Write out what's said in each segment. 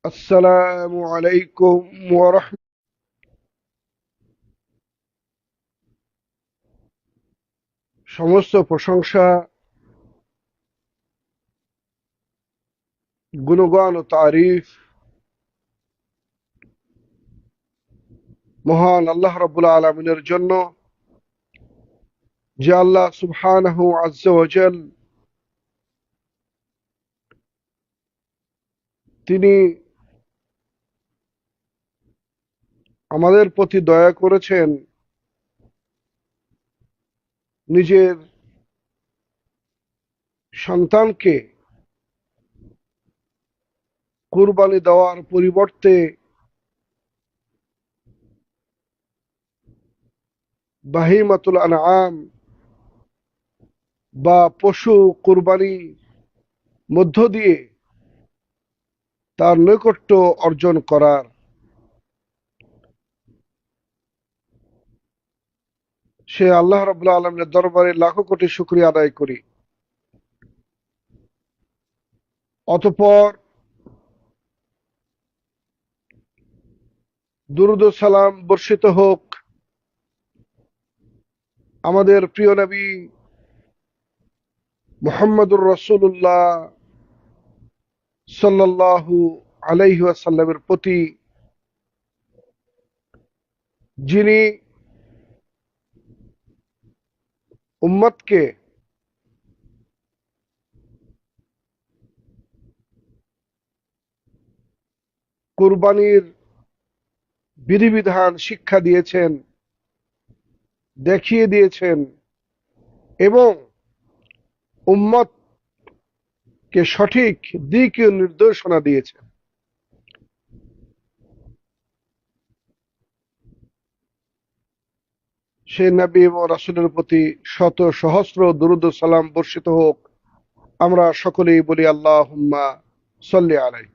আসসালামু আলাইকুম সমস্ত প্রশংসা, গুণগান ও তারিফ মহান আল্লাহ রাব্বুল আলামিনের জন্য, যে আল্লাহ সুবহানাহু আজ্জা ওয়া জাল তিনি আমাদের প্রতি দয়া করেছেন, নিজের সন্তানকে কুরবানি দেওয়ার পরিবর্তে বাহিমাতুল আনআম বা পশু কুরবানি মধ্য দিয়ে তার নৈকট্য অর্জন করার, সে আল্লাহ রাব্বুল আলামিনের দরবারে লাখো কোটি শুকরিয়া আদায় করি। অতঃপর দুরূদ ও সালাম বর্ষিত হোক আমাদের প্রিয় নবী মুহাম্মদুর রাসূলুল্লাহ সাল্লাল্লাহু আলাইহি ওয়াসাল্লামের প্রতি, যিনি উম্মতকে কুরবানির বিধিবিধান শিক্ষা দিয়েছেন, দেখিয়ে দিয়েছেন এবং উম্মতকে সঠিক দিক ও নির্দেশনা দিয়েছেন। সে নবী এবং রাসূলের প্রতি শত সহস্র দুরূদ ও সালাম বর্ষিত হোক। আমরা সকলেই বলি আল্লাহুম্মা সাল্লি আলাইহি।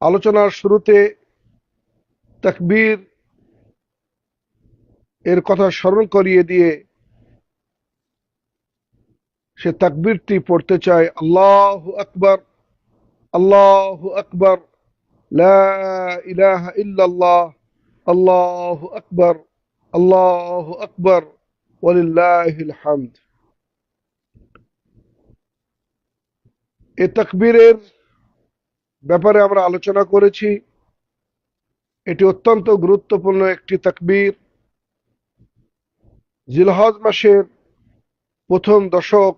আলোচনার শুরুতে তাকবীর এর কথা স্মরণ করিয়ে দিয়ে সে তাকবীরটি পড়তে চায়, আল্লাহু আকবার, আল্লাহু আকবার, লা ইলাহা ইল্লাল্লাহ, আল্লাহু আকবার, আল্লাহু আকবার, ওয়ালিল্লাহিল হামদ। এই তাকবীরের ব্যাপারে আমরা আলোচনা করেছি। এটি অত্যন্ত গুরুত্বপূর্ণ একটি তাকবীর। জিলহজ মাসের প্রথম দশক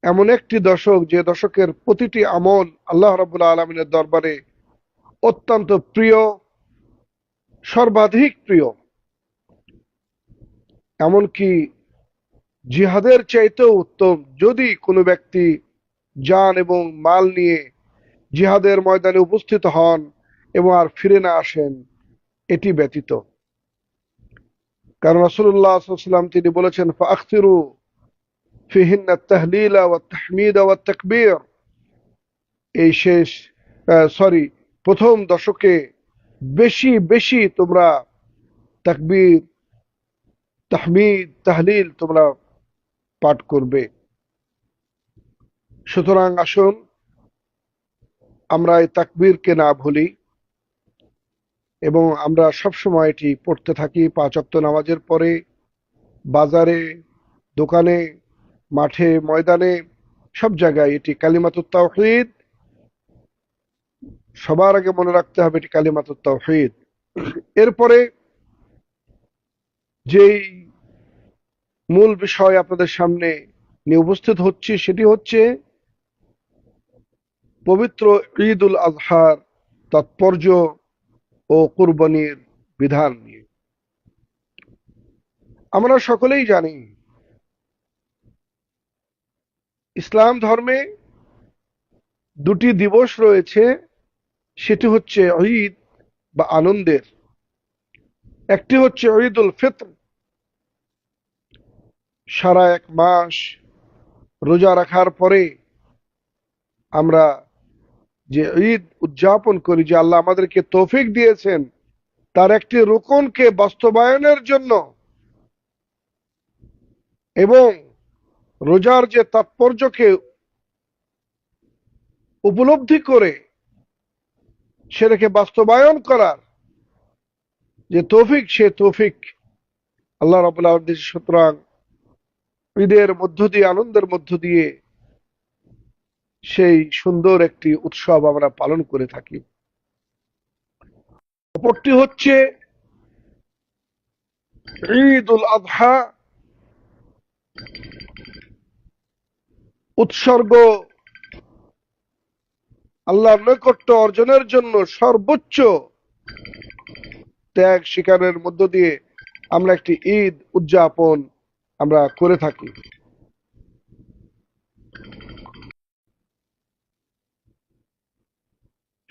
এমন একটি দশক, যে দশকের প্রতিটি আমল আল্লাহ রাব্বুল আলামিনের দরবারে অত্যন্ত প্রিয়, সর্বাধিক প্রিয়। এমনকি জিহাদের চাইতেও উত্তম, যদি কোনো ব্যক্তি জান এবং মাল নিয়ে জিহাদের ময়দানে উপস্থিত হন এবং আর ফিরে না আসেন, এটি ব্যতীত। কারণ রাসূলুল্লাহ সাল্লাল্লাহু আলাইহি ওয়াসাল্লাম তিনি বলেছেন, ফাআকসিরু ফিহিন্না আত-তাহলিলা ওয়াত তাহমিদ ওয়াত তাকবীর। এই শেষ সরি প্রথম দশকে বেশি বেশি তোমরা তাকবীর, তাহমিদ, তাহলিল তোমরা পাঠ করবে। সুতরাং আসুন আমরা এই তাকবীরকে না ভুলি এবং আমরা সবসময় এটি পড়তে থাকি। 5 ওয়াক্ত নামাজের পরে, বাজারে, দোকানে, মাঠে, ময়দানে, সব জায়গায় এটি কালিমাতুত তাওহীদ। সবার আগে মনে রাখতে হবে এটি কালিমাতুত তাওহীদ। এরপরে যেই মূল বিষয় আপনাদের সামনে নিয়ে উপস্থিত হচ্ছি, সেটি হচ্ছে পবিত্র ঈদ উল আজহার তাৎপর্য ও কুরবানির বিধান নিয়ে। আমরা সকলেই জানি, ইসলাম ধর্মে দুটি দিবস রয়েছে। সেটি হচ্ছে ঈদ বা আনন্দের। একটি হচ্ছে ঈদ উল ফিত্র, সারা এক মাস রোজা রাখার পরে আমরা যে ঈদ উদযাপন করি, যে আল্লাহ আমাদেরকে তৌফিক দিয়েছেন তার একটি রুকনকে বাস্তবায়নের জন্য এবং রোজার যে তাৎপর্যকে উপলব্ধি করে সেটাকে বাস্তবায়ন করার যে তৌফিক, সে তৌফিক আল্লাহ রাব্বুল আলামিন দিয়েছেন। সুতরাং ঈদের মধ্য দিয়ে, আনন্দের মধ্য দিয়ে সেই সুন্দর একটি উৎসব আমরা পালন করে থাকি। অপরটি হচ্ছে ঈদ উল আযহা, উৎসর্গ, আল্লাহর নৈকট্য অর্জনের জন্য সর্বোচ্চ ত্যাগ স্বীকারের মধ্য দিয়ে আমরা একটি ঈদ উদযাপন আমরা করে থাকি।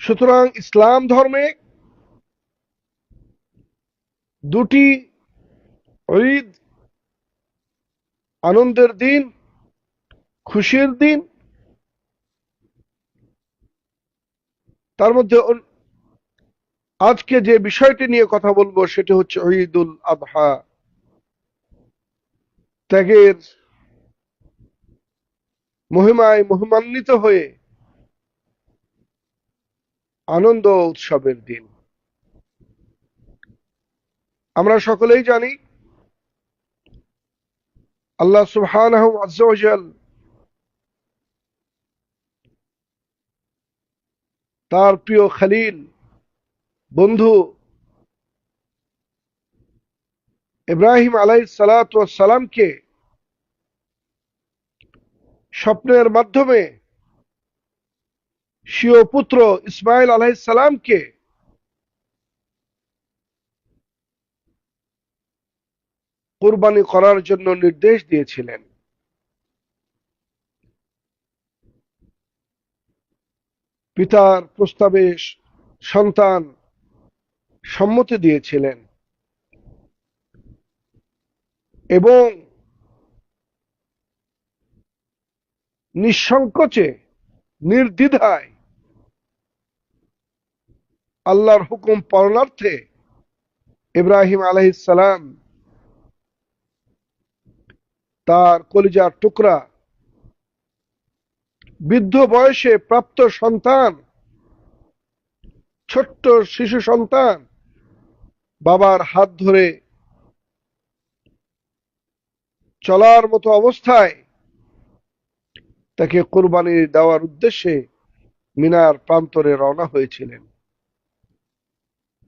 সুতরাং ইসলাম ধর্মে দুটি ঈদ, আনন্দের দিন, খুশির দিন। তার মধ্যে আজকে যে বিষয়টি নিয়ে কথা বলবো সেটি হচ্ছে ঈদ উল আযহা, ত্যাগের মহিমায় মহিমান্বিত হয়ে আনন্দ উৎসবের দিন। আমরা সকলেই জানি আল্লাহ সুবহানাহু আযজা ওয়া জাল তার প্রিয় খলিল, বন্ধু ইব্রাহিম আলাইহিস সালাতু ওয়াস সালামকে স্বপ্নের মাধ্যমে স্বীয় পুত্র ইসমাইল আলাইহিস সালামকে কুরবানি করার জন্য নির্দেশ দিয়েছিলেন। পিতার প্রস্তাবে সন্তান সম্মতি দিয়েছিলেন এবং নিঃসংকোচে, নির্দ্বিধায় আল্লাহর হুকুম পালনার্থে ইব্রাহিম আলাইহিস সালাম তার কলিজার টুকরা বৃদ্ধ বয়সে প্রাপ্ত সন্তান, ছোট্ট শিশু সন্তান বাবার হাত ধরে চলার মতো অবস্থায় তাকে কুরবানি দেওয়ার উদ্দেশ্যে মিনার প্রান্তরে রওনা হয়েছিলেন।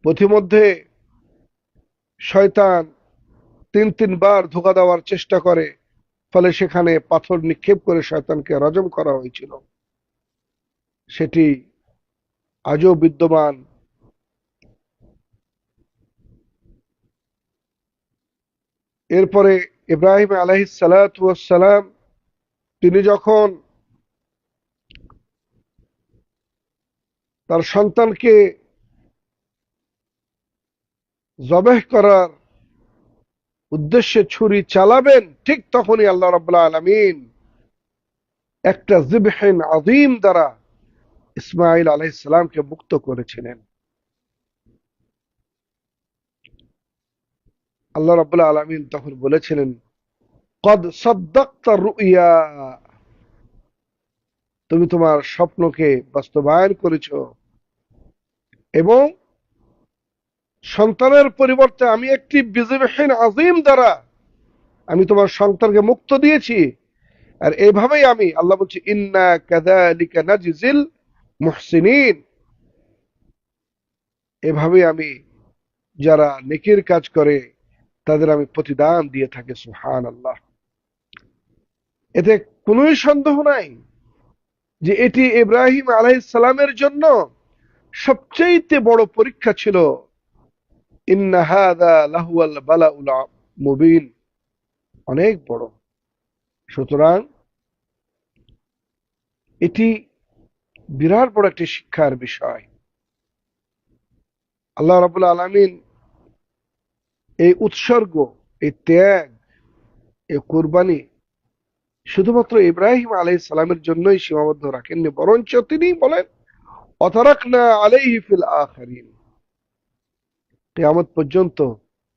পথিমধ্যে শয়তান তিনবার ধোঁকা দেওয়ার চেষ্টা করে, ফলে সেখানে পাথর নিক্ষেপ করে শয়তানকে রজম করা হয়েছিল। সেটি আজও বিদ্যমান। এরপরে ইব্রাহিম আলাইহিস সালাতু ওয়াস সালাম তিনি যখন তার সন্তানকে জবেহ করার উদ্দেশ্যে ছুরি চালাবেন, ঠিক তখনই আল্লাহ রাব্বুল আলামিন একটা জিবহিন আযীম দ্বারা ইসমাঈল আলাইহিস সালামকে মুক্ত করেছিলেন। আল্লাহ রাব্বুল আলামিন তখন বলেছিলেন, কদ সাদ্দাকতা রুইয়া, তুমি তোমার স্বপ্নকে বাস্তবায়ন করেছো এবং সন্তানের পরিবর্তে আমি একটি বিজবিহীন আযীম দ্বারা আমি তোমার সন্তানকে মুক্ত দিয়েছি। আর এভাবেই আমি, আল্লাহ বলছি, ইন্না কাযালিকা নাজজিল মুহসিনিন, এভাবেই আমি যারা নেকির কাজ করে তাদের আমি প্রতিদান দিয়ে থাকি। সুবহানাল্লাহ। এতে কোনোই সন্দেহ নাই যে এটি ইব্রাহিম আলাইহিস সালামের জন্য সবচেয়ে বড় পরীক্ষা ছিল। ইন্না হাযা লাহুয়াল বালাউল মুবিন, অনেক বড়। সুতরাং এটি বিরাট বড় একটি শিক্ষার বিষয়। আল্লাহ রাব্বুল আলামিন এই উৎসর্গ, এই ত্যাগ, এই কুরবানি শুধুমাত্র ইব্রাহিম আলাইহিস সালামের জন্যই সীমাবদ্ধ রাখেননি, বরঞ্চ তিনি বলেন, অতারাকনা আলাইহি ফিল আখিরিন, কিয়ামত পর্যন্ত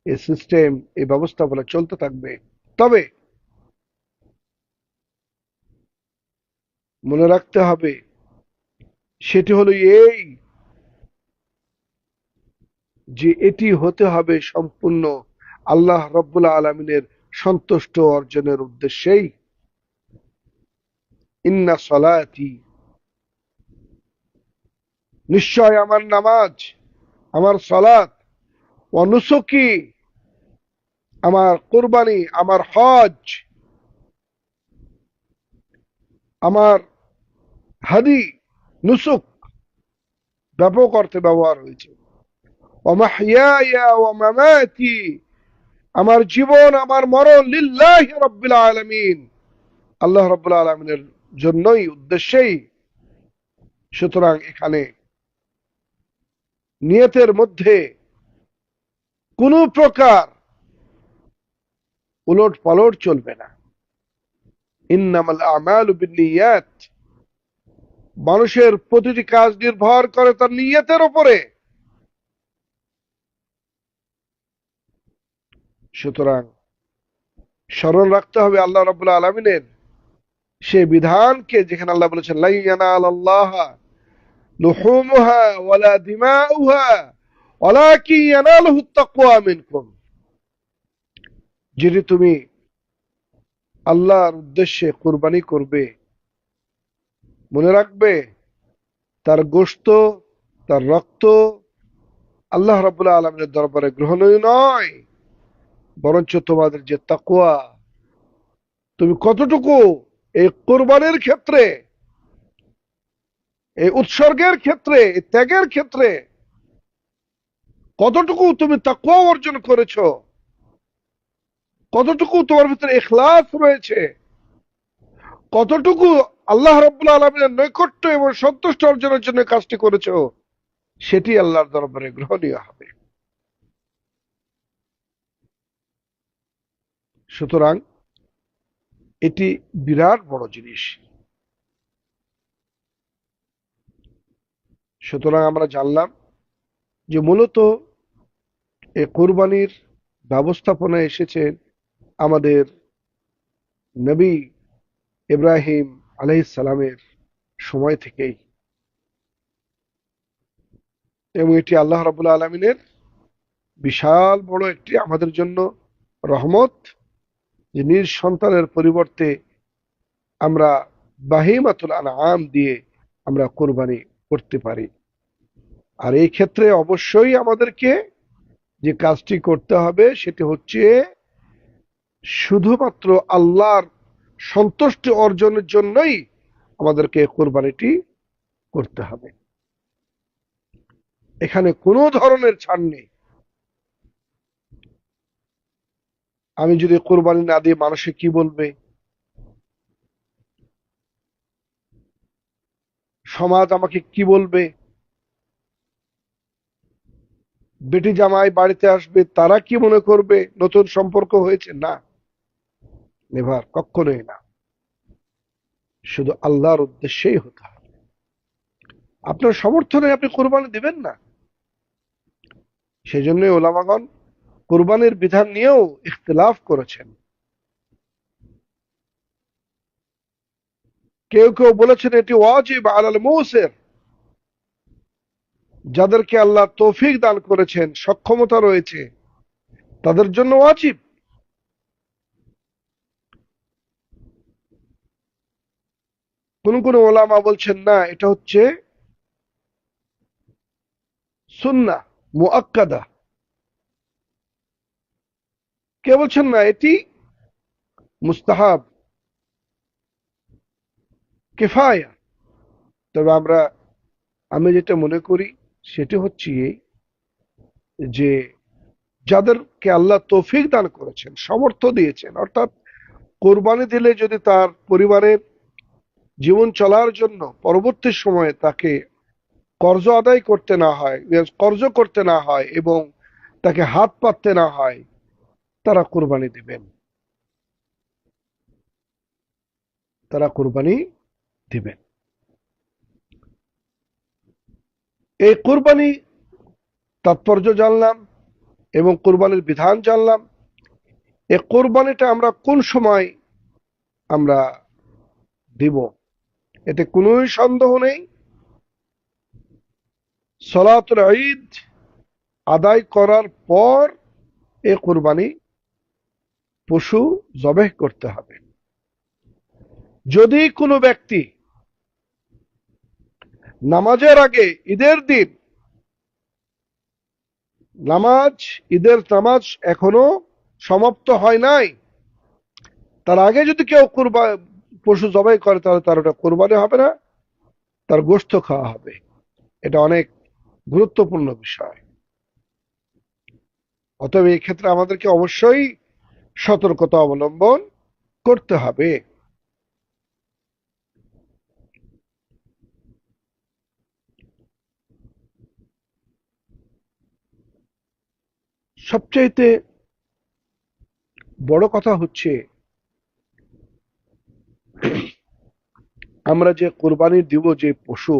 এই সিস্টেম, এই ব্যবস্থাপনা চলতে থাকবে। তবে মনে রাখতে হবে সেটি হলো এই যে এটি হতে হবে সম্পূর্ণ আল্লাহ রব্বুল আলমিনের সন্তুষ্ট অর্জনের উদ্দেশ্যেই। ইন্না সলাতি, নিশ্চয় আমার নামাজ, আমার সলাত, ওয়া নুসুকি, আমার কুরবানি, আমার হজ, আমার হাদি, নুসুক ব্যাপক অর্থে ব্যবহার হয়েছে। ওয়া মাহইয়ায়া ওয়া মামাতি, আমার জীবন আমার মরণ লিল্লাহি রাব্বিল আলামিন, আল্লাহ রাব্বুল আলামিনের জন্যই, উদ্দেশ্যেই। সুতরাং এখানে নিয়তের মধ্যে কোনো প্রকার উলট পালট চলবে না। ইন্নামাল আমালু বিন্নিয়াত, মানুষের প্রতিটি কাজ নির্ভর করে তার নিয়তের উপরে। সুতরাং স্মরণ রাখতে হবে আল্লাহ রাব্বুল আলামিনের সে বিধানকে, যেখানে আল্লাহ বলেছেন লা ইয়ানালাল্লাহা লুহুমুহা ওয়ালা দিমাউহা ওয়ালাকিন ইয়ানালুহুত তাকওয়া মিনকুম, যেটি তুমি আল্লাহর উদ্দেশ্যে কুরবানি করবে, মনে রাখবে তার গোশত, তার রক্ত আল্লাহ রাব্বুল আলামিনের দরবারে গ্রহণীয় নয়, বরঞ্চ তোমাদের যে তাকওয়া, তুমি কতটুকু এই কুরবানির ক্ষেত্রে, এই উৎসর্গের ক্ষেত্রে, এই ত্যাগের ক্ষেত্রে কতটুকু তুমি তাকওয়া অর্জন করেছো, কতটুকু তোমার ভিতরে ইখলাস রয়েছে, কতটুকু আল্লাহ রাব্বুল আলামিনের নৈকট্য এবং সন্তুষ্ট অর্জনের জন্য কাজটি করেছো, সেটি আল্লাহর দরবারে গ্রহণীয় হবে। সুতরাং এটি বিরাট বড় জিনিস। সুতরাং আমরা জানলাম যে মূলত এই কোরবানির ব্যবস্থাপনা এসেছে আমাদের নবী ইব্রাহিম আলাইহিস সালামের সময় থেকেই, এবং এটি আল্লাহ রাব্বুল আলামিনের বিশাল বড় একটি আমাদের জন্য রহমত, যে নিজ সন্তানের পরিবর্তে আমরা বাহিমাতুল আনআম দিয়ে আমরা কোরবানি করতে পারি। আর এই ক্ষেত্রে অবশ্যই আমাদেরকে যে কাজটি করতে হবে সেটি হচ্ছে শুধুমাত্র আল্লাহর সন্তুষ্টি অর্জনের জন্যই আমাদেরকে কোরবানিটি করতে হবে। এখানে কোনো ধরনের ছাড় নেই। আমি যদি কোরবানি না দিয়ে মানুষে কি বলবে, সমাজ আমাকে কি বলবে, বেটি জামাই বাড়িতে আসবে তারা কি মনে করবে, নতুন সম্পর্ক হয়েছে, না, নেভার, কখনোই না। শুধু আল্লাহর উদ্দেশ্যেই হতে হবে। আপনার সমর্থনে আপনি কোরবানি দিবেন না। সেজন্য ওলামাগণ কোরবানির বিধান নিয়েও ইখতিলাফ করেছেন। কেউ কেউ বলেছেন এটি ওয়াজিব আলাল মুসির, যাদেরকে আল্লাহ তৌফিক দান করেছেন, সক্ষমতা রয়েছে, তাদের জন্য ওয়াজিব। কোন কোন ওলামা বলছেন না, এটা হচ্ছে সুন্নাহ মুআক্কাদা। কে বলছেন না এটি মুস্তাহাব, কিফায়া। তবে আমি যেটা মনে করি সেটি হচ্ছে এই, যে যাদেরকে আল্লাহ তৌফিক দান করেছেন, সামর্থ্য দিয়েছেন, অর্থাৎ কোরবানি দিলে যদি তার পরিবারের জীবন চলার জন্য পরবর্তী সময়ে তাকে কর্জ আদায় করতে না হয়, কর্জ করতে না হয়, এবং তাকে হাত পাততে না হয়, তারা কোরবানি দিবেন, তারা কোরবানি দিবেন। এই কোরবানি তাৎপর্য জানলাম এবং কোরবানির বিধান জানলাম। এই কোরবানিটা আমরা কোন সময় আমরা দিব, এতে কোনোই সন্দেহ নেই সলাতুল ঈদ আদায় করার পর এ কুরবানি পশু জবেহ করতে হবে। যদি কোনো ব্যক্তি নামাজের আগে, ঈদের দিন ঈদের নামাজ এখনো সমাপ্ত হয় নাই, তার আগে যদি কেউ পশু জবাই করে, তাহলে তার ওটা কোরবানি হবে না, তার গোশত খাওয়া হবে। এটা অনেক গুরুত্বপূর্ণ বিষয়। অতএব এই ক্ষেত্রে আমাদেরকে অবশ্যই সতর্কতা অবলম্বন করতে হবে। সবচাইতে বড় কথা হচ্ছে, আমরা যে কোরবানি দিব যে পশু,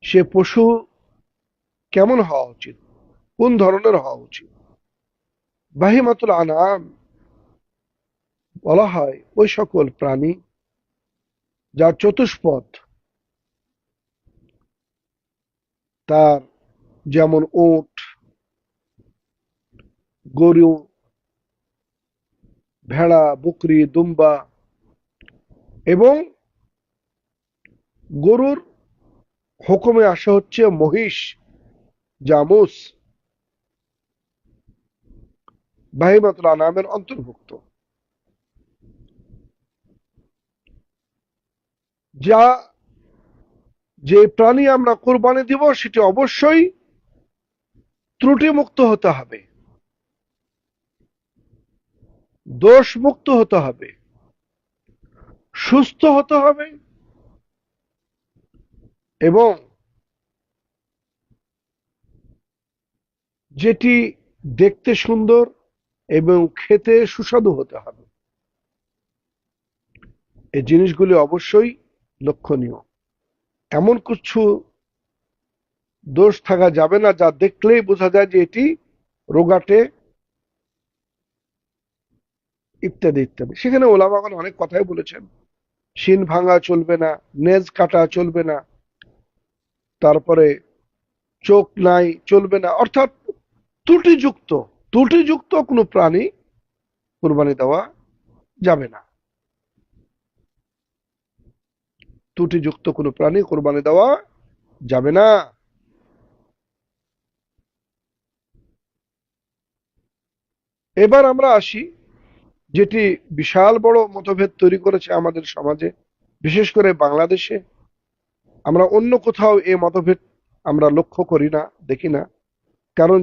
সে পশু কেমন হওয়া উচিত, কোন ধরনের হওয়া উচিত? বাহিমাতুল আনাম বলা হয় ওই সকল প্রাণী যার চতুষ্পদ, তার যেমন উট, গরু, ভেড়া, বকরি, দুম্বা, এবং গরুর হুকুমে আসা হচ্ছে মহিষ, জামুস, বাহিমাতুল আনামের অন্তর্ভুক্ত। যা যে প্রাণী আমরা কোরবানি দিব সেটি অবশ্যই ত্রুটিমুক্ত হতে হবে, দোষমুক্ত হতে হবে, সুস্থ হতে হবে, এবং যেটি দেখতে সুন্দর এবং খেতে সুস্বাদু হতে হবে। এই জিনিসগুলি অবশ্যই লক্ষণীয়। এমন কিছু দোষ থাকা যাবে না যা দেখলেই বোঝা যায় যে এটি রোগাটে, ইত্যাদি ইত্যাদি। সেখানে ওলামাগণ অনেক কথাই বলেছেন। শিন ভাঙা চলবে না, নেজ কাটা চলবে না, তারপরে চোখ নাই চলবে না, অর্থাৎ ত্রুটিযুক্ত ত্রুটিযুক্ত কোনো প্রাণী কোরবানি দেওয়া যাবে না। ত্রুটিযুক্ত কোনো প্রাণী কোরবানি দেওয়া যাবে না। এবার আমরা আসি, যেটি বিশাল বড় মতভেদ তৈরি করেছে আমাদের সমাজে, বিশেষ করে বাংলাদেশে। আমরা অন্য কোথাও এই মতভেদ আমরা লক্ষ্য করি না, দেখি না। কারণ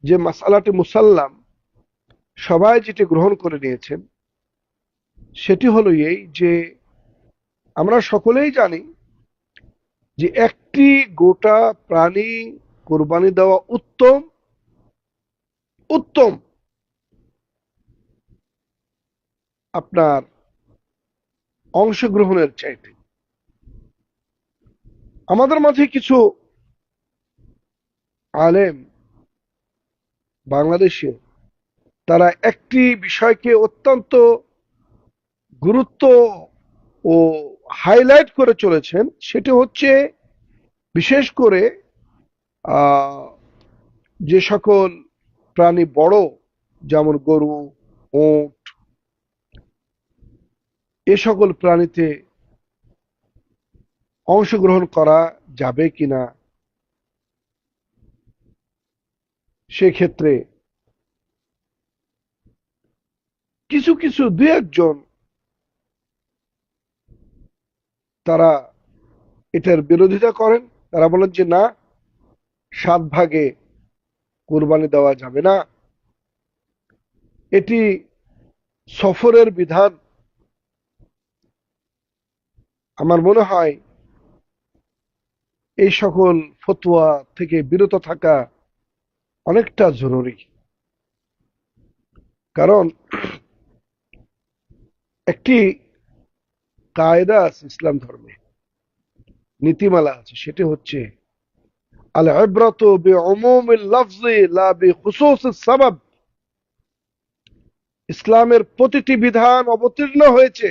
যে মাসালাটি মুসাল্লাম, সবাই যেটি গ্রহণ করে নিয়েছেন, সেটি হলো এই যে আমরা সকলেই জানি যে একটি গোটা প্রাণী কোরবানি দেওয়া উত্তম, উত্তম আপনার অংশগ্রহণের চাইতে। আমাদের মাঝে কিছু আলেম বাংলাদেশে, তারা একটি বিষয়কে অত্যন্ত গুরুত্ব ও হাইলাইট করে চলেছেন। সেটি হচ্ছে বিশেষ করে আহ, যে সকল প্রাণী বড়, যেমন গরু, উট, এ সকল প্রাণীতে অংশগ্রহণ করা যাবে কিনা, সেক্ষেত্রে কিছু কিছু দু একজন তারা এটার বিরোধিতা করেন। তারা বলেন যে না, 7 ভাগে কোরবানি দেওয়া যাবে না, এটি সফরের বিধান। আমার মনে হয় এই সকল ফতোয়া থেকে বিরত থাকা অনেকটা জরুরি। কারণ একটি কায়দা আছে ইসলাম ধর্মে, নীতিমালা আছে, সেটি হচ্ছে আল ইবরাতু বিউমুমিল লাফজি লা বিখুসুসিস সাবাব। ইসলামের প্রতিটি বিধান অবতীর্ণ হয়েছে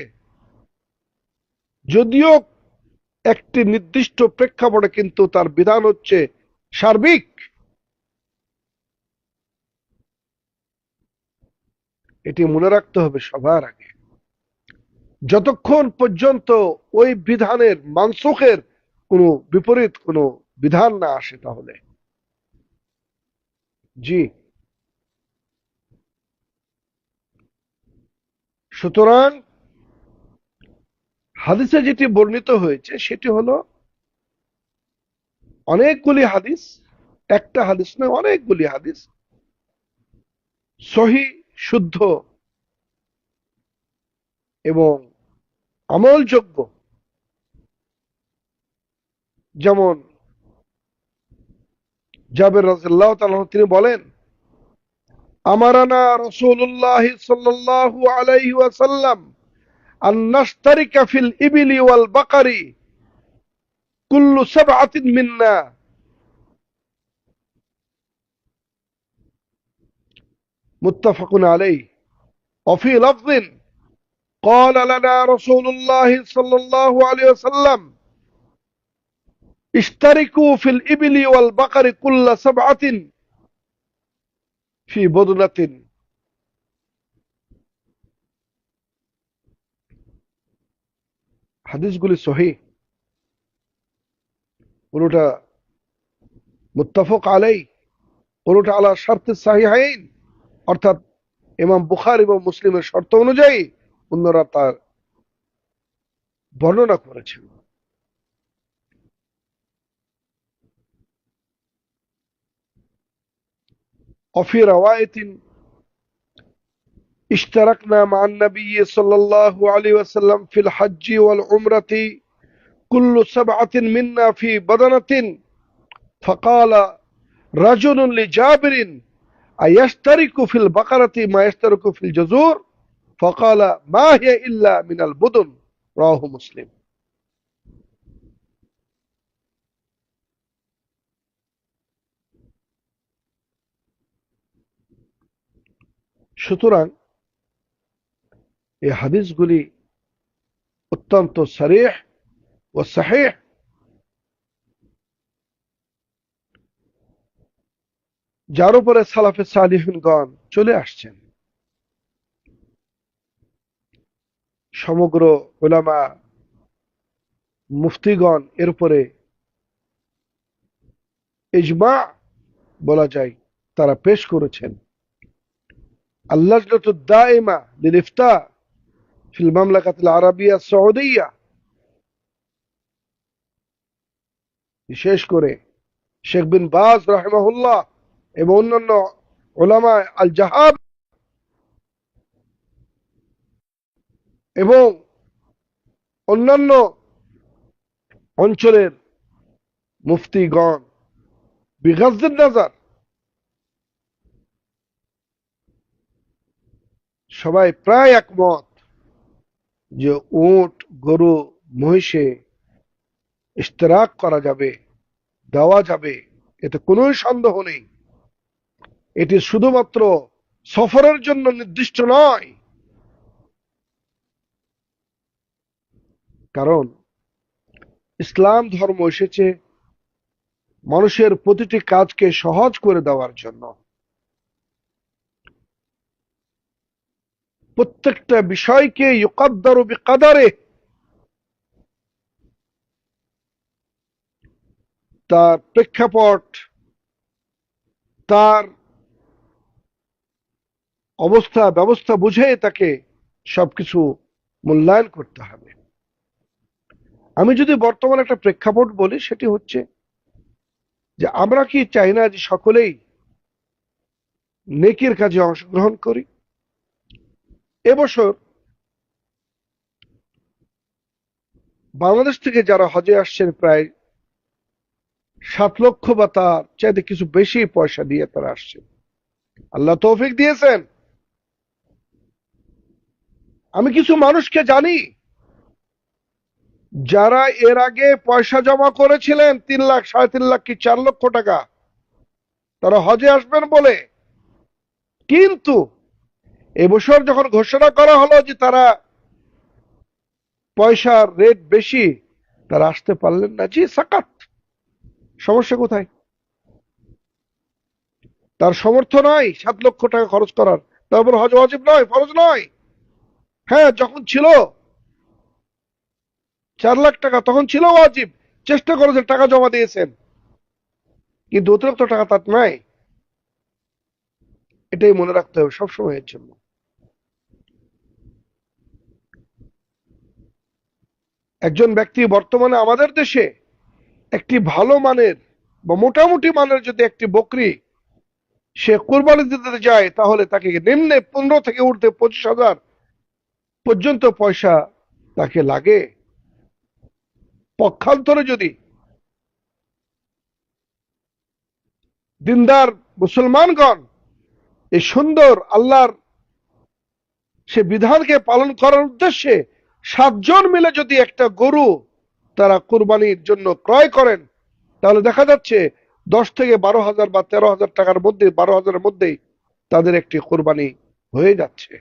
যদিও একটি নির্দিষ্ট প্রেক্ষাপটে, কিন্তু তার বিধান হচ্ছে সার্বিক। এটি মনে রাখতে হবে সবার আগে, যতক্ষণ পর্যন্ত ওই বিধানের মানসুখের কোনো বিপরীত কোনো বিধান না আসে। তাহলে জি, সুতরাং হাদিসে যেটি বর্ণিত হয়েছে সেটি হলো অনেকগুলি হাদিস, একটা হাদিস নয়, অনেকগুলি হাদিস সহি, শুদ্ধ এবং আমলযোগ্য। যেমন জাবের রাদিয়াল্লাহু তাআলা তিনি বলেন, আমারানা রাসূলুল্লাহ সাল্লাল্লাহু আলাইহি ওয়াসাল্লাম আন নাশতারিকা ফিল ইবিলি ওয়াল বাকারি কুল্লু সাবআতিন মিন্না। মুত্তাফাকুন আলাইহি। وفي لفظ قال لنا رسول الله صلى الله عليه وسلم اشتركوا في الإبل والبقر كل سبعة في بدنة। হাদিসগুলি সহিহ, কোনটা মুত্তাফাক আলাইহি, কোনটা আলা শর্তে সাহিহাইন, অর্থাৎ ইমাম বুখারী এবং মুসলিমের শর্ত অনুযায়ী অন্যরা তার বর্ণনা করেছেন। وفي رواية اشتركنا مع النبي صلى الله عليه وسلم في الحج والعمرة كل سبعة منا في بدنة فقال رجل لجابر أيشترك في البقرة ما يشترك في الجزور فقال ما هي إلا من البدن رواه مسلم। সুতরাং এই হাদিসগুলি অত্যন্ত সরিহ ও সহিহ, যার উপরে সালাফে সালিহিনগণ চলে আসছেন। সমগ্র উলামা মুফতিগণ এর উপরে ইজমা বলা যায় তারা পেশ করেছেন। আল্লাজনাতু দাইমা লিল ইফতা ফিল মামলাকাতিল আরাবিয়া সউদিয়া, বিশেষ করে শেখ বিন বাজ রাহিমাহুল্লাহ এবং অন্যান্য উলামা আল জাহাব এবং অন্যান্য অঞ্চলের মুফতিগণ বিগজ্জিন নাজার সবাই প্রায় একমত যে উট, গরু, মহিষে ইশতেরাক করা যাবে, দেওয়া যাবে, এতে কোনো সন্দেহ নেই। এটি শুধুমাত্র সফরের জন্য নির্দিষ্ট নয়, কারণ ইসলাম ধর্ম এসেছে মানুষের প্রতিটি কাজকে সহজ করে দেওয়ার জন্য। প্রত্যেকটা বিষয়কে ইউকাদ্দারু বিকাদারে, তার প্রেক্ষাপট, তার অবস্থা ব্যবস্থা বুঝে তাকে সবকিছু মূল্যায়ন করতে হবে। আমি যদি বর্তমান একটা প্রেক্ষাপট বলি, সেটি হচ্ছে যে আমরা কি চাই না যে সকলেই নেকির কাজে অংশগ্রহণ করি? এবছর বাংলাদেশ থেকে যারা হজে আসছেন প্রায় 7 লক্ষ বা তার চাইতে কিছু বেশি পয়সা দিয়ে তারা আসছেন। আল্লাহ তৌফিক দিয়েছেন। আমি কিছু মানুষকে জানি যারা এর আগে পয়সা জমা করেছিলেন 3 লাখ, 3.5 লাখ কি 4 লক্ষ টাকা, তারা হজে আসবেন বলে, কিন্তু এবছর যখন ঘোষণা করা হলো যে তারা পয়সার রেট বেশি, তারা আসতে পারলেন না, জি সাকাত, সমস্যা কোথায়? তার সামর্থ্য নাই 7 লক্ষ টাকা খরচ করার, তারপর হজ ওয়াজিব নয়, ফরজ নয়। হ্যাঁ, যখন ছিল 4 লাখ টাকা তখন ছিল ওয়াজিব, চেষ্টা করেছেন, টাকা জমা দিয়েছেন, কিন্তু অতিরিক্ত টাকা তার নাই। এটাই মনে রাখতে হবে সবসময়ের জন্য। একজন ব্যক্তি বর্তমানে আমাদের দেশে একটি ভালো মানের বা মোটামুটি মানের যদি একটি বকরি সে কোরবানি দিতে যায়, তাহলে তাকে নিম্নে 15 থেকে উঠতে 25,000 পর্যন্ত পয়সা তাকে লাগে। পক্ষান্তরে যদি দিনদার মুসলমানগণ এই সুন্দর আল্লাহর সে বিধানকে পালন করার উদ্দেশ্যে 7 জন মিলে যদি একটা গরু তারা কোরবানির জন্য ক্রয় করেন, তাহলে দেখা যাচ্ছে 10 থেকে 12,000 বা 13,000 টাকার মধ্যে, 12,000-এর মধ্যেই তাদের একটি কোরবানি হয়ে যাচ্ছে।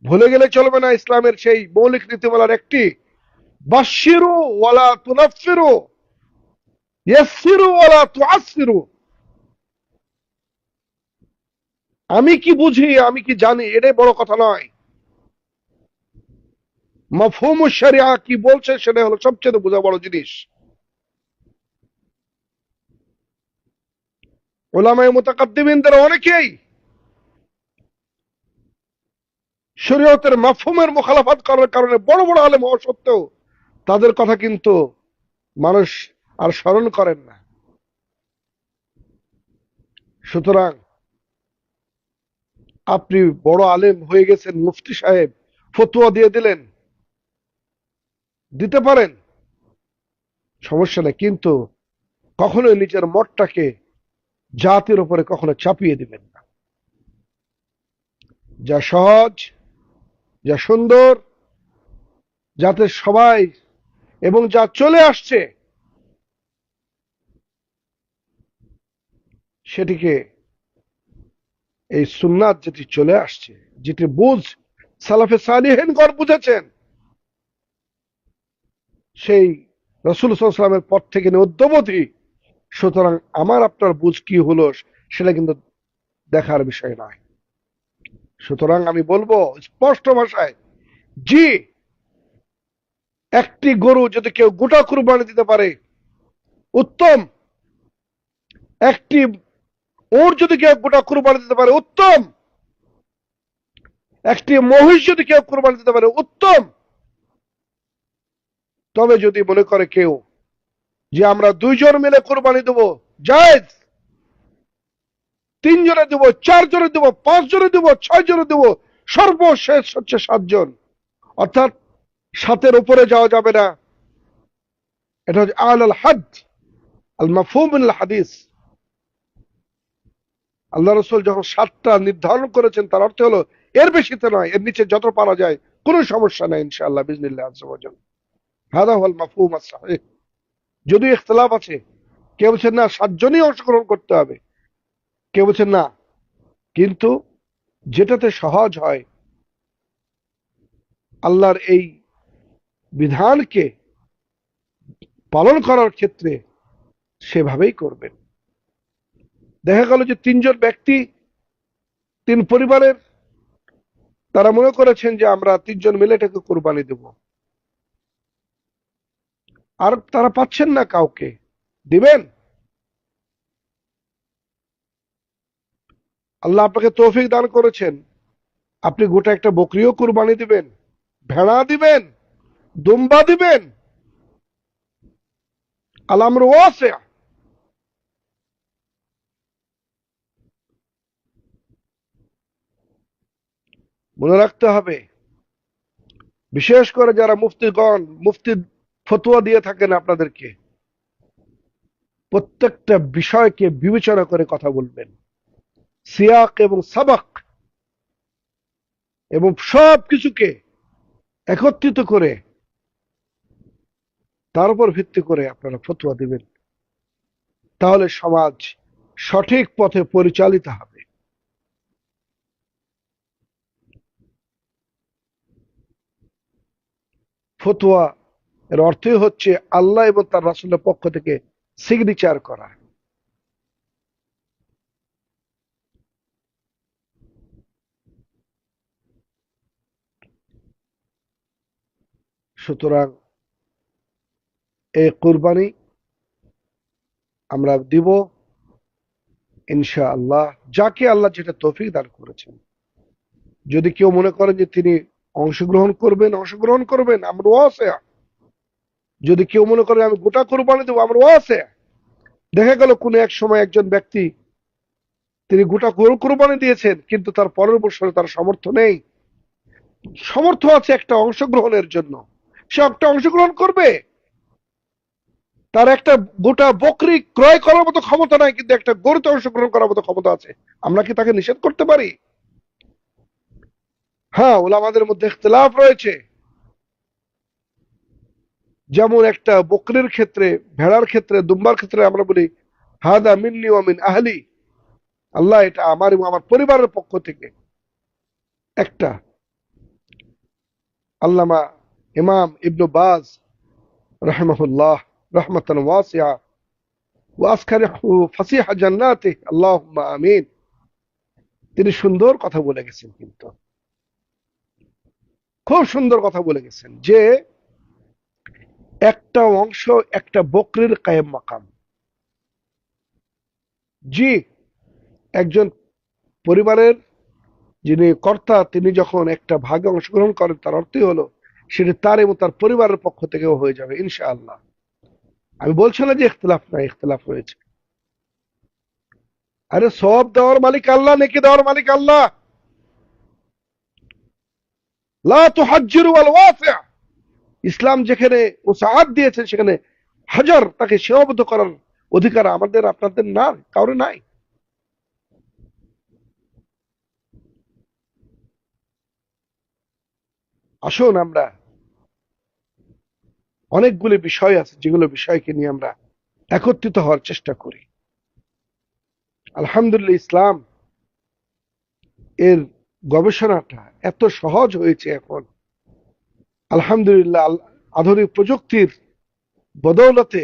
ভুলে গেলে চলবে না ইসলামের সেই মৌলিক নীতিমালার একটি, বাশশিরু ওয়ালা তুনাফফিরু, ইয়াসসিরু ওয়ালা তুআসসিরু। আমি কি বুঝি, আমি কি জানি, এটাই বড় কথা নয়। মাফহুমুশ শরিয়া কি বলছে সেটা হলো সবচেয়ে বোঝা বড় জিনিস। উলামায়ে মুতাকাদ্দিমিনদের অনেকেই শরীয়তের মাফহুমের মুখালাফাত করার কারণে বড় বড় আলেম হওয়া সত্ত্বেও তাদের কথা কিন্তু মানুষ আর স্মরণ করেন না। সুতরাং আপনি বড় আলেম হয়ে গেছেন, মুফতি সাহেব ফতোয়া দিয়ে দিলেন, দিতে পারেন, সমস্যা নেই, কিন্তু কখনোই নিজের মতটাকে জাতির উপরে কখনো চাপিয়ে দিবেন না। যা সহজ, যা সুন্দর, যাতে সবাই, এবং যা চলে আসছে সেটিকে, এই সুন্নাত যেটি চলে আসছে, যেটি বুঝ সালাফে সালিহিনগণ বুঝেছেন, সেই রাসূল সাল্লাল্লাহু আলাইহি ওয়াসাল্লামের পথ থেকে নিয়ে অদ্যাবধি। সুতরাং আমার আপনার বুঝ কি হলো সেটা কিন্তু দেখার বিষয় নয়। সুতরাং আমি বলবো স্পষ্ট ভাষায়, জি, একটি গরু যদি কেউ গোটা কুরবানি দিতে পারে উত্তম, একটি ওর যদি কেউ গোটা কুরবানি দিতে পারে উত্তম, একটি মহিষ যদি কেউ কুরবানি দিতে পারে উত্তম। তবে যদি মনে করে কেউ যে আমরা 2 জন মিলে কোরবানি দেবো, জায়েজ, 3 জনে দেবো, 4 জনে দেবো, 5 জনে দেবো, 6 জনে দেবো, সর্বশেষ হচ্ছে 7 জন, অর্থাৎ 7-এর উপরে যাওয়া যাবে না। এটা হচ্ছে আল হাদ আল মাফহুম মিনাল হাদিস। আল্লাহ রাসূল যখন 7টা নির্ধারণ করেছেন, তার অর্থ হলো এর বেশিতে নয়, এর নিচে যত পারা যায় কোনো সমস্যা নাই ইনশাআল্লাহ বিজনিল্লাহ আযজা ওয়া জাল। হাদা হুয়াল মাফহুম আস-সাহিহ। যদিও ইখতিলাফ আছে, কেউ বলছেন না 7 জনই অংশগ্রহণ করতে হবে, কেউ বলছেন না, কিন্তু যেটাতে সহজ হয় আল্লাহর এই বিধানকে পালন করার ক্ষেত্রে সেভাবেই করবেন। দেখা গেল যে 3 জন ব্যক্তি, 3 পরিবারের, তারা মনে করেছেন যে আমরা 3 জন মিলে এটাকে কোরবানি দেব, আর তারা পাচ্ছেন না কাউকে দিবেন। আল্লাহ আপনাকে তৌফিক দান করেছেন, আপনি গোটা একটা বকরিও কোরবানি দিবেন, ভেড়া দিবেন, দুম্বা দিবেন, আল আমরু ওয়াসি'। মনে রাখতে হবে, বিশেষ করে যারা মুফতি ফতোয়া দিয়ে থাকেন আপনাদেরকে, প্রত্যেকটা বিষয়কে বিবেচনা করে কথা বলবেন, সিয়াক এবং সাবাক এবং সব কিছুকে একত্রিত করে তার উপর ভিত্তি করে আপনারা ফতোয়া দিবেন, তাহলে সমাজ সঠিক পথে পরিচালিত হবে। ফতোয়া এর অর্থই হচ্ছে আল্লাহ এবং তার রাসূলের পক্ষ থেকে সিগনেচার করা। সুতরাং এই কুরবানি আমরা দিব ইনশাআল্লাহ, যাকে আল্লাহ যেটা তৌফিক দান করেছেন। যদি কেউ মনে করেন যে তিনি অংশগ্রহণ করবেন, আমরা ওয়াসে। যদি কেউ মনে করে আমি গোটা কোরবানি দেবো, আমরা ওয়াসে। দেখা গেল কোন এক সময় একজন ব্যক্তি তিনি গোটা কোরবানি দিয়েছেন, কিন্তু তার পরের বছরে তার সামর্থ্য নেই, সামর্থ্য আছে একটা অংশগ্রহণের জন্য, সে একটা অংশগ্রহণ করবে। তার একটা গোটা বকরি ক্রয় করার মতো ক্ষমতা নাই, কিন্তু একটা গরুতে অংশগ্রহণ করার মতো ক্ষমতা আছে। আমরা কি তাকে নিষেধ করতে পারি? হ্যাঁ, ওলামাদের মধ্যে ইখতিলাফ রয়েছে। যেমন একটা বকরির ক্ষেত্রে, ভেড়ার ক্ষেত্রে, দুম্বার ক্ষেত্রে আমরা বলি হাদা মিন্নি ওয়া মিন আহলি, আল্লাহ এটা আমার এবং আমার পরিবারের পক্ষ থেকে। একটা আল্লামা ইমাম ইবনু বাজ রাহিমাহুল্লাহ রাহমাতান ওয়াসিআ ওয়া আসকারিহু ফাসিহা জান্নাতিহি আল্লাহুম্মা আমিন, তিনি সুন্দর কথা বলে গেছেন, কিন্তু খুব সুন্দর কথা বলে গেছেন যে একটা অংশ একটা বকরির কায়েম মাকাম। জি, একজন পরিবারের যিনি কর্তা তিনি যখন একটা ভাগে অংশগ্রহণ করেন, তার অর্থই হলো সেটি তার এবং তার পরিবারের পক্ষ থেকেও হয়ে যাবে ইনশাআল্লাহ। আমি বলছি না যে ইখতিলাফ নাই, ইখতিলাফ হয়েছে। আরে সওয়াব দেওয়ার মালিক আল্লাহ, নেকি দেওয়ার মালিক আল্লাহ। লা তুহাজ্জিরু আল ওয়াসি', ইসলাম যেখানে ওসাআত দিয়েছেন সেখানে হাজার তাকে সীমাবদ্ধ করার অধিকার আমাদের আপনাদের না, কারো নাই। আসুন আমরা, অনেকগুলি বিষয় আছে যেগুলো বিষয়কে নিয়ে আমরা একত্রিত হওয়ার চেষ্টা করি। আলহামদুলিল্লাহ, ইসলাম এর গবেষণাটা এত সহজ হয়েছে এখন। আলহামদুলিল্লাহ, আধুনিক প্রযুক্তির বদৌলতে।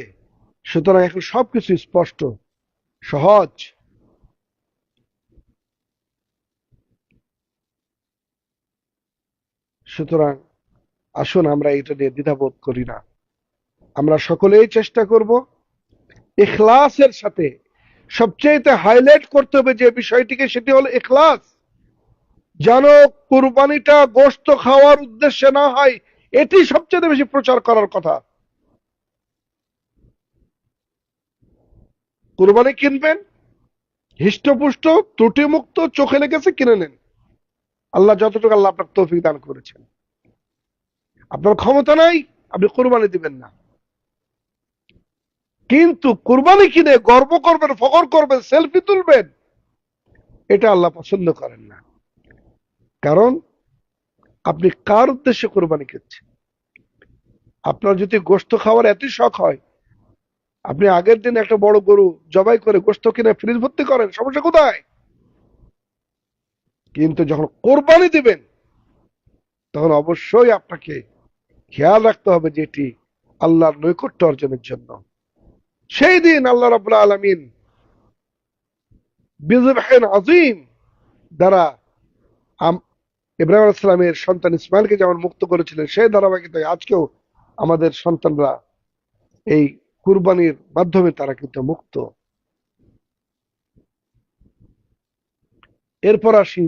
সুতরাং এখন সবকিছু স্পষ্ট, সহজ। সুতরাং আসুন আমরা এটা নিয়ে দ্বিধাবোধ করি না। আমরা সকলেই চেষ্টা করব ইখলাসের সাথে। সবচেয়ে হাইলাইট করতে হবে যে বিষয়টিকে, সেটি হলো ইখলাস। যেন কুরবানিটা গোশত খাওয়ার উদ্দেশ্যে না হয়, এটি সবচেয়ে বেশি প্রচার করার কথা। কুরবানি কিনবেন, হৃষ্টপুষ্ট, ত্রুটিমুক্ত, চোখে লেগেছে কিনে নেন। আল্লাহ যতটুকু আল্লাহ আপনার তৌফিক দান করেছেন। আপনার ক্ষমতা নাই, আপনি কুরবানি দিবেন না। কিন্তু কুরবানি কিনে গর্ব করবেন, ফখর করবেন, সেলফি তুলবেন, এটা আল্লাহ পছন্দ করেন না। কারণ আপনি কার উদ্দেশ্যে কোরবানি করছেন? আপনার যদি গোশত খাওয়ার এতই শখ হয়, আপনি আগের দিন একটা বড় গরু জবাই করে গোশত কিনে ফ্রিজ ভর্তি করেন, সমস্যা কোথায়? কিন্তু যখন কোরবানি দিবেন, তখন অবশ্যই আপনাকে খেয়াল রাখতে হবে যে এটি আল্লাহর নৈকট্য অর্জনের জন্য। সেই দিন আল্লাহ রাব্বুল আলামিন বিযবহিন আযীম দ্বারা ইব্রাহিম আলাইহিস সালামের সন্তান ইসমাইলকে যেমন মুক্ত করেছিলেন, সেই ধারাবাহিকতায় আজকেও আমাদের সন্তানরা এই কুরবানির মাধ্যমে তারা কিন্তু মুক্ত। এরপর আসি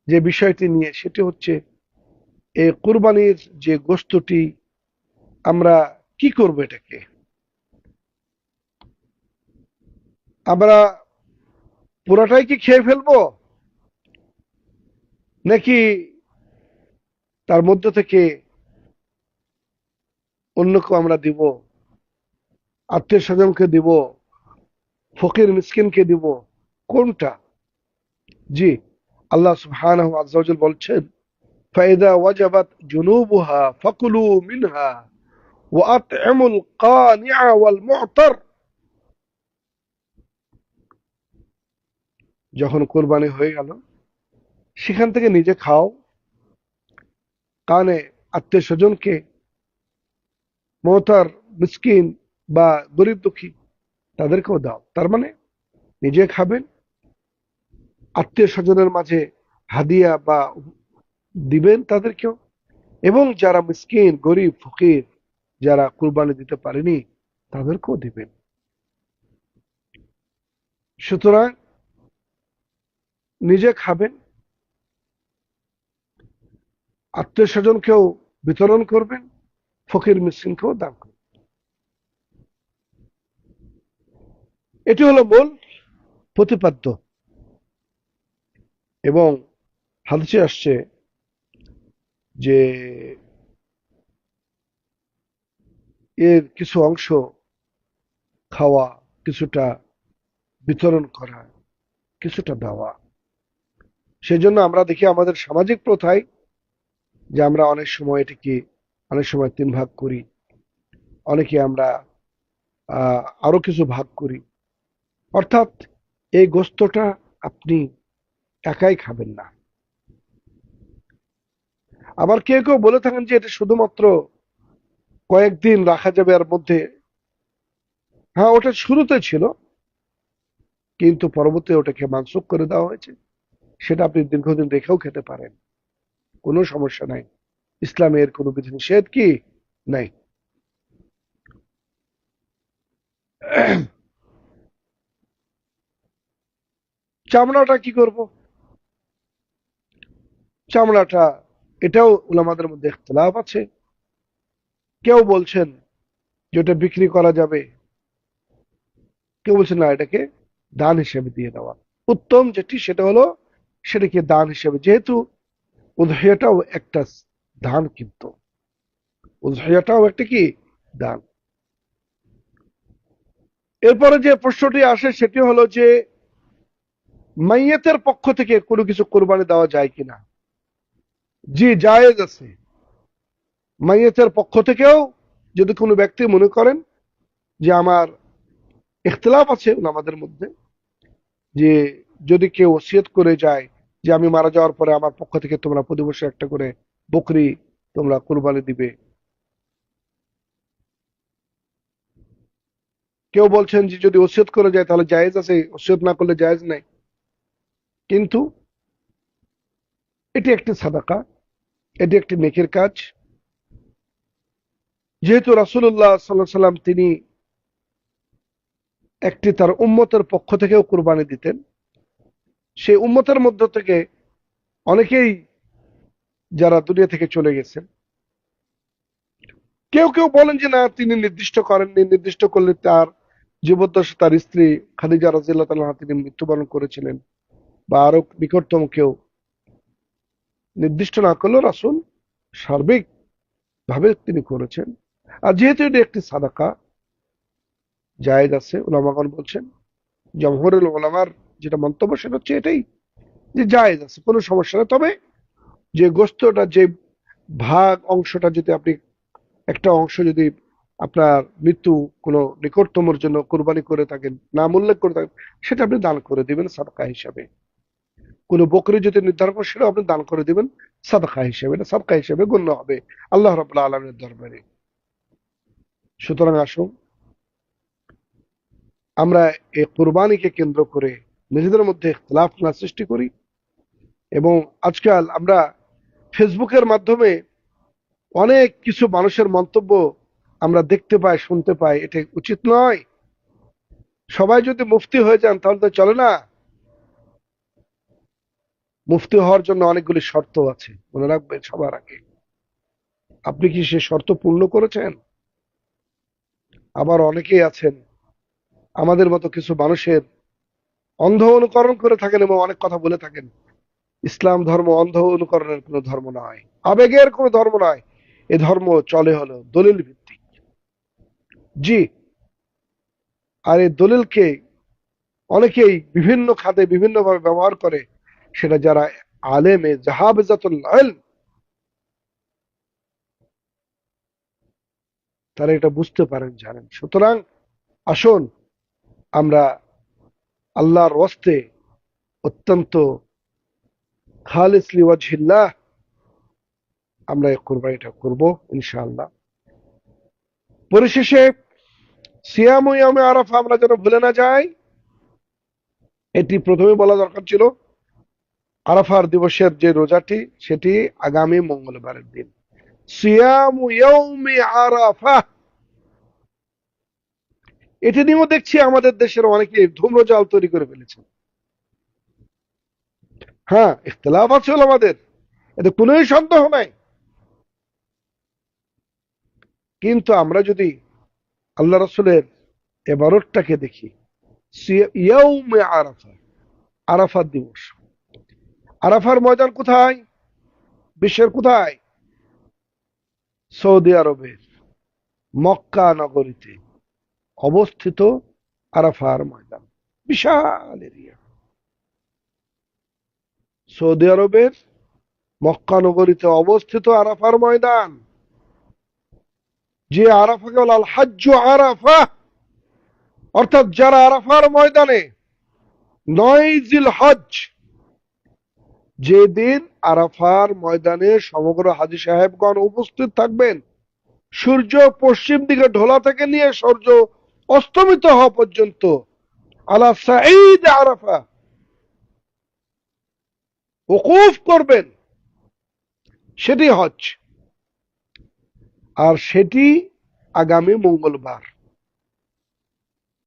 যে বিষয়টি নিয়ে, সেটি হচ্ছে এই কুরবানির যে গোশতটি, আমরা কি করব এটাকে? আমরা পুরাটাই কি খেয়ে ফেলবো, নাকি তার মধ্য থেকে অন্যকে আমরা দিব, আত্মীয় স্বজনকে দিব, ফকির মিসকিনকে দিব? কোনটা? জি, আল্লাহ সুবহানাহু ওয়া তাআলা বলছেন ফাইদা ওয়াজাবাত জুনুবুহা ফাকুলু মিনহা ওয়া আত'ইমুল কানি'a ওয়াল মু'তার। যখন কুরবানি হয়ে গেল, সেখান থেকে নিজে খাও, কানে আত্মীয় স্বজনকে মহতার, মিসকিন বা গরিব দুঃখী তাদেরকেও দাও। তার মানে নিজে খাবেন, আত্মীয় স্বজনের মাঝে হাদিয়া বা দিবেন তাদেরকেও, এবং যারা মিসকিন, গরিব, ফকির, যারা কুরবানি দিতে পারেনি তাদেরকেও দিবেন। সুতরাং নিজে খাবেন, আত্মীয় স্বজনকেও বিতরণ করবেন, ফকির মিসকিনকেও দান করবেন। এটি হলো মূল প্রতিপাদ্য। এবং হাদিসে আসছে যে এর কিছু অংশ খাওয়া, কিছুটা বিতরণ করা, কিছুটা দেওয়া। সেজন্য আমরা দেখি আমাদের সামাজিক প্রথায় যে আমরা অনেক সময় এটিকে অনেক সময় 3 ভাগ করি, অনেকে আমরা আরো কিছু ভাগ করি। অর্থাৎ এই গোস্তটা আপনি একাই খাবেন না। আবার কেউ কেউ বলে থাকেন যে এটা শুধুমাত্র কয়েকদিন রাখা যাবে, এর মধ্যে। হ্যাঁ, ওটা শুরুতে ছিল, কিন্তু পরবর্তী ওটাকে মানসুখ করে দেওয়া হয়েছে। সেটা আপনি দীর্ঘদিন রেখেও খেতে পারেন, কোনো সমস্যা নাই। ইসলামে এর কোনো বিধিনিষেধ কি নাই। চামড়াটা কি করব? চামড়াটা, এটাও উলামাদের মধ্যে ইখতিলাফ আছে। কেউ বলছেন যে ওটা বিক্রি করা যাবে, কেউ বলছেন না, এটাকে দান হিসেবে দিয়ে দেওয়া উত্তম। যেটি সেটা হলো সেটাকে দান হিসেবে, যেহেতু উযহিয়াটাও একটা দান, কিন্তু উযহিয়াটাও একটা কি দান। এরপরে যে প্রশ্নটি আসে সেটি হলো যে মাইয়াতের পক্ষ থেকে কোনো কিছু কোরবানি দেওয়া যায় কিনা। জি, জায়েজ আছে। মাইয়াতের পক্ষ থেকেও যদি কোনো ব্যক্তি মনে করেন যে আমার, ইখতিলাফ আছে আমাদের মধ্যে, যে যদি কেউ ওসিয়ত করে যায় যে আমি মারা যাওয়ার পরে আমার পক্ষ থেকে তোমরা প্রতি বছর একটা করে বকরি তোমরা কোরবানি দিবে। কেউ বলছেন যে যদি ওসিয়ত করে যায় তাহলে জায়েজ আছে, ওসিয়ত না করলে জায়েজ নাই। কিন্তু এটি একটি সাদাকা, এটি একটি নেকির কাজ। যেহেতু রাসূলুল্লাহ সাল্লাল্লাহু আলাইহি সাল্লাম তিনি একটি তার উম্মতের পক্ষ থেকেও কুরবানি দিতেন, সেই উম্মতের মধ্য থেকে অনেকেই যারা দুনিয়া থেকে চলে গেছেন, কেউ কেউ বলেন যে না, তিনি নির্দিষ্ট করেননি, নির্দিষ্ট করলে তার জীবদ্দশা তার স্ত্রী খাদিজা রাদিয়াল্লাহু তাআলা তিনি মৃত্যুবরণ করেছিলেন, বা আরো নিকটতম কেউ, নির্দিষ্ট না করলেও রাসূল সার্বিক ভাবে তিনি করেছেন। আর যেহেতু এটি একটি সাদাকা, জায়েজ আছে। উলামাগণ বলছেন, জমহুরুল উলামার যেটা মন্তব্য সেটা হচ্ছে এটাই, যে জায়েজ আছে, কোনো সমস্যা নেই। তবে যে গোস্তটা, যে ভাগ অংশটা, যদি আপনি একটা অংশ যদি আপনার মৃত্যু কোনো নিকটতমর জন্য কোরবানি করে থাকেন, নাম উল্লেখ করে থাকেন, সেটা আপনি দান করে দিবেন সাদকা হিসাবে। কোনো বকরি যদি নির্ধারণ করেন, সেটা আপনি দান করে দিবেন সাদকা হিসেবে, এটা সাদকা হিসেবে গণ্য হবে আল্লাহ রাব্বুল আলামিনের দরবারে। সুতরাং আসুন আমরা এই কোরবানিকে কেন্দ্র করে নিজেদের মধ্যে ইখতিলাফ না সৃষ্টি করি। এবং আজকাল আমরা ফেসবুকের মাধ্যমে অনেক কিছু মানুষের মন্তব্য আমরা দেখতে পাই, শুনতে পাই, এটা উচিত নয়। সবাই যদি মুফতি হয়ে যান তাহলে তো চলে না। মুফতি হওয়ার জন্য অনেকগুলি শর্ত আছে, মনে রাখবেন সবার আগে। আপনি কি সে শর্ত পূর্ণ করেছেন? আবার অনেকেই আছেন আমাদের মতো কিছু মানুষের অন্ধ অনুকরণ করে থাকেন এবং অনেক কথা বলে থাকেন। ইসলাম ধর্ম অন্ধ অনুকরণের কোনো ধর্ম নয়, আবেগের কোনো ধর্ম নয়। এ ধর্ম চলে হলো দলিল ভিত্তিক। জি। আর এই দলিলকে অনেকেই বিভিন্ন খাতে বিভিন্নভাবে ব্যবহার করে, সেটা যারা আলেমে জাহাবেজাতুল ইলম, তারা এটা বুঝতে পারেন, জানেন। সুতরাং আসুন আমরা আল্লাহর ওয়াস্তে অত্যন্ত খালিস লিওয়াজহিল্লাহ আমরা এই কুরবানিটা করব ইনশাআল্লাহ। পরিশেষে সিয়াম ইয়ামে আরাফা আমরা যেন ভুলে না যাই, এটি প্রথমে বলা দরকার ছিল। আরাফার দিবসের যে রোজাটি, সেটি আগামী মঙ্গলবারের দিন। সিয়াম ইয়াউমি আরাফা, এটি নিয়েও দেখছি আমাদের দেশের অনেকে ধূম্রজাল তৈরি করে ফেলেছে। হ্যাঁ, ইখতিলাফ আছে আমাদের, এতে কোনো সন্দেহ নাই। কিন্তু আমরা যদি আল্লাহ রসুলের এবারতটাকে দেখি, ইয়াউমে আরাফা, আরাফার দিবস। আরাফার ময়দান কোথায়? বিশ্বের কোথায়? সৌদি আরবের মক্কা নগরীতে অবস্থিত আরাফার ময়দান, বিশাল এরিয়া। সৌদি আরবের মক্কা নগরীতে অবস্থিত আরাফার ময়দান, যে আরাফাকে বলা আল হাজ্জ আরাফা, অর্থাৎ যারা আরাফার ময়দানে 9 জিলহজ, যেদিন আরাফার ময়দানে সমগ্র হাজী সাহেবগণ উপস্থিত থাকবেন, সূর্য পশ্চিম দিকে ঢোলা থেকে নিয়ে সূর্য অস্তমিত হওয়া পর্যন্ত আলা সাঈদ আরাফা ওকুফ করবেন, সেটি হজ। আর সেটি আগামী মঙ্গলবার।